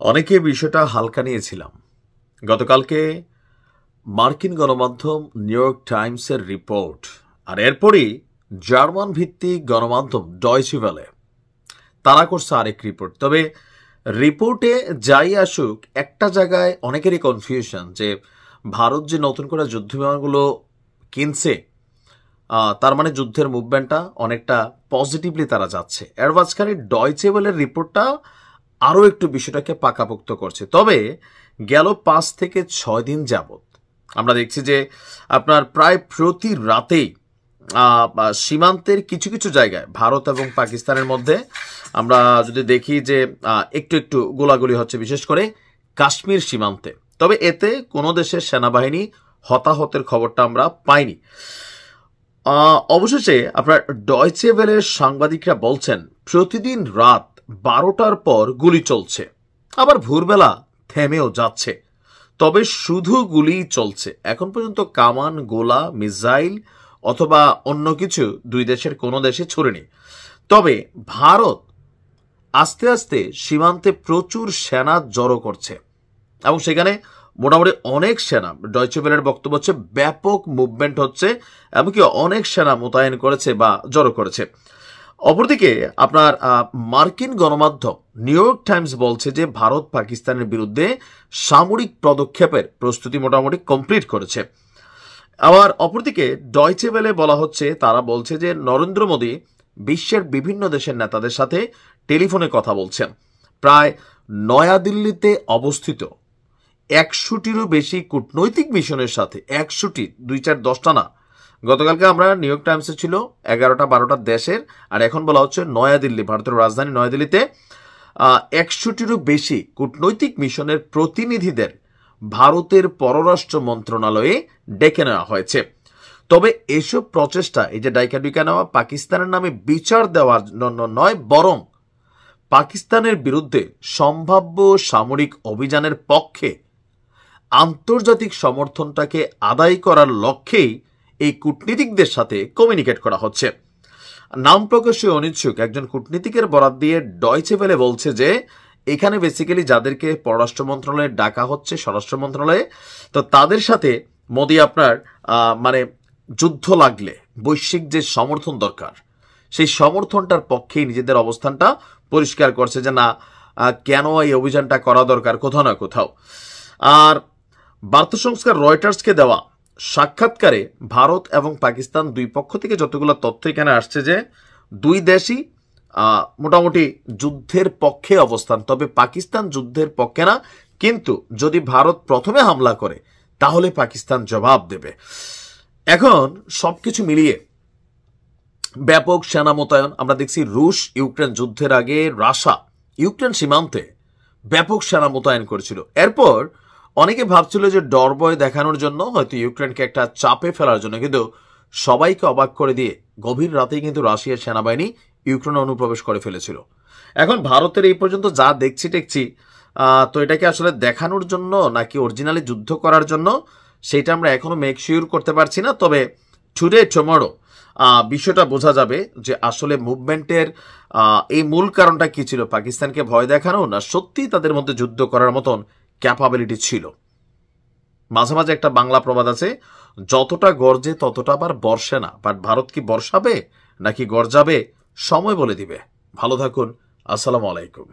অনেকে বিষয়টা হালকা নিয়েছিলাম। গতকালকে মার্কিন গণমাধ্যম নিউ ইয়র্ক টাইমসের রিপোর্ট, আর এরপরই জার্মান ভিত্তিক গণমাধ্যম ডয়চে ভেলে তারা করছে আরেক রিপোর্ট। তবে রিপোর্টে যাই আসুক, একটা জায়গায় অনেকেরই কনফিউশন যে ভারত যে নতুন করে যুদ্ধ বিমানগুলো কিনছে, তার মানে যুদ্ধের মুভমেন্টটা অনেকটা পজিটিভলি তারা যাচ্ছে। এর মাঝখানে ডয়চে ভেলের রিপোর্টটা আরও একটু বিষয়টাকে পাকাপোক্ত করছে। তবে গেল 5 থেকে 6 দিন যাবৎ আমরা দেখছি যে আপনার প্রায় প্রতি রাতেই সীমান্তের কিছু কিছু জায়গায় ভারত এবং পাকিস্তানের মধ্যে আমরা যদি দেখি যে একটু একটু গোলাগুলি হচ্ছে, বিশেষ করে কাশ্মীর সীমান্তে। তবে এতে কোনো দেশের সেনাবাহিনী হতাহতের খবরটা আমরা পাইনি। অবশেষে আপনার ডয়চে ভেলের সাংবাদিকরা বলছেন প্রতিদিন রাত 12টার পর গুলি চলছে, আবার ভোরবেলা থেমেও যাচ্ছে। তবে শুধু গুলিই চলছে, এখন পর্যন্ত কামান, গোলা, মিসাইল অথবা অন্য কিছু দুই দেশের কোনো দেশে ছড়েনি। তবে ভারত আস্তে আস্তে সীমান্তে প্রচুর সেনা জড়ো করছে এবং সেখানে মোটামুটি অনেক সেনা, ডয়চে ভেলের বক্তব্য হচ্ছে ব্যাপক মুভমেন্ট হচ্ছে, এমনকি অনেক সেনা মোতায়েন করেছে বা জড়ো করেছে। অপরদিকে আপনার মার্কিন গণমাধ্যম নিউ ইয়র্ক টাইমস বলছে যে ভারত পাকিস্তানের বিরুদ্ধে সামরিক পদক্ষেপের প্রস্তুতি মোটামুটি কমপ্লিট করেছে। আবার অপরদিকে ডয়চে ভেলে বলা হচ্ছে, তারা বলছে যে নরেন্দ্র মোদী বিশ্বের বিভিন্ন দেশের নেতাদের সাথে টেলিফোনে কথা বলছেন। প্রায় নয়াদিল্লিতে অবস্থিত 100টিরও বেশি কূটনৈতিক মিশনের সাথে, 100টি, 2-4-10টা না। গতকালকে আমরা নিউ ইয়র্ক টাইমসে ছিল 11-12টা দেশের, আর এখন বলা হচ্ছে নয়াদিল্লি, ভারতের রাজধানী নয়াদিল্লিতে 100টিরও বেশি কূটনৈতিক মিশনের প্রতিনিধিদের ভারতের পররাষ্ট্র মন্ত্রণালয়ে ডেকে নেওয়া হয়েছে। তবে এসব প্রচেষ্টা, এই যে ডাইকা নেওয়া, পাকিস্তানের নামে বিচার দেওয়ার জন্য নয়, বরং পাকিস্তানের বিরুদ্ধে সম্ভাব্য সামরিক অভিযানের পক্ষে আন্তর্জাতিক সমর্থনটাকে আদায় করার লক্ষ্যেই এই কূটনীতিকদের সাথে কমিউনিকেট করা হচ্ছে। নাম প্রকাশে অনিচ্ছুক একজন কূটনীতিকের বরাত দিয়ে ডয়চে ভেলে বলছে যে এখানে বেসিক্যালি যাদেরকে পররাষ্ট্র মন্ত্রণালয়ে ডাকা হচ্ছে, স্বরাষ্ট্র মন্ত্রণালয়ে, তো তাদের সাথে মোদি আপনার মানে যুদ্ধ লাগলে বৈশ্বিক যে সমর্থন দরকার, সেই সমর্থনটার পক্ষেই নিজেদের অবস্থানটা পরিষ্কার করছে যে না, কেন এই অভিযানটা করা দরকার কোথাও না কোথাও। আর বার্তা সংস্থা রয়টার্সকে দেওয়া সাক্ষাৎকারে ভারত এবং পাকিস্তান দুই পক্ষ থেকে যতগুলো তথ্য এখানে আসছে যে দুই দেশই মোটামুটি যুদ্ধের পক্ষে অবস্থান, তবে পাকিস্তান যুদ্ধের পক্ষে না, কিন্তু যদি ভারত প্রথমে হামলা করে তাহলে পাকিস্তান জবাব দেবে। এখন সবকিছু মিলিয়ে ব্যাপক সেনা মোতায়েন আমরা দেখছি। রুশ ইউক্রেন যুদ্ধের আগে রাশিয়া ইউক্রেন সীমান্তে ব্যাপক সেনা মোতায়েন করেছিল। এরপর অনেকে ভাবছিল যে ডরভয় দেখানোর জন্য, হয়তো ইউক্রেনকে একটা চাপে ফেলার জন্য, কিন্তু সবাইকে অবাক করে দিয়ে গভীর রাতেই কিন্তু রাশিয়ার সেনাবাহিনী ইউক্রেনে অনুপ্রবেশ করে ফেলেছিল। এখন ভারতের এই পর্যন্ত যা দেখছি তো এটাকে আসলে দেখানোর জন্য নাকি অরিজিনালি যুদ্ধ করার জন্য, সেটা আমরা এখনো মেক শিওর করতে পারছি না। তবে টুডে টুমরো বিষয়টা বোঝা যাবে যে আসলে মুভমেন্টের এই মূল কারণটা কি ছিল, পাকিস্তানকে ভয় দেখানো, না সত্যি তাদের মধ্যে যুদ্ধ করার মতন ক্যাপাবিলিটি ছিল। মাঝে মাঝে একটা বাংলা প্রবাদ আছে, যতটা গর্জে ততটা আবার বর্ষে না। বাট ভারত কি বর্ষাবে নাকি গর্জাবে, সময় বলে দিবে। ভালো থাকুন, আসসালামু আলাইকুম।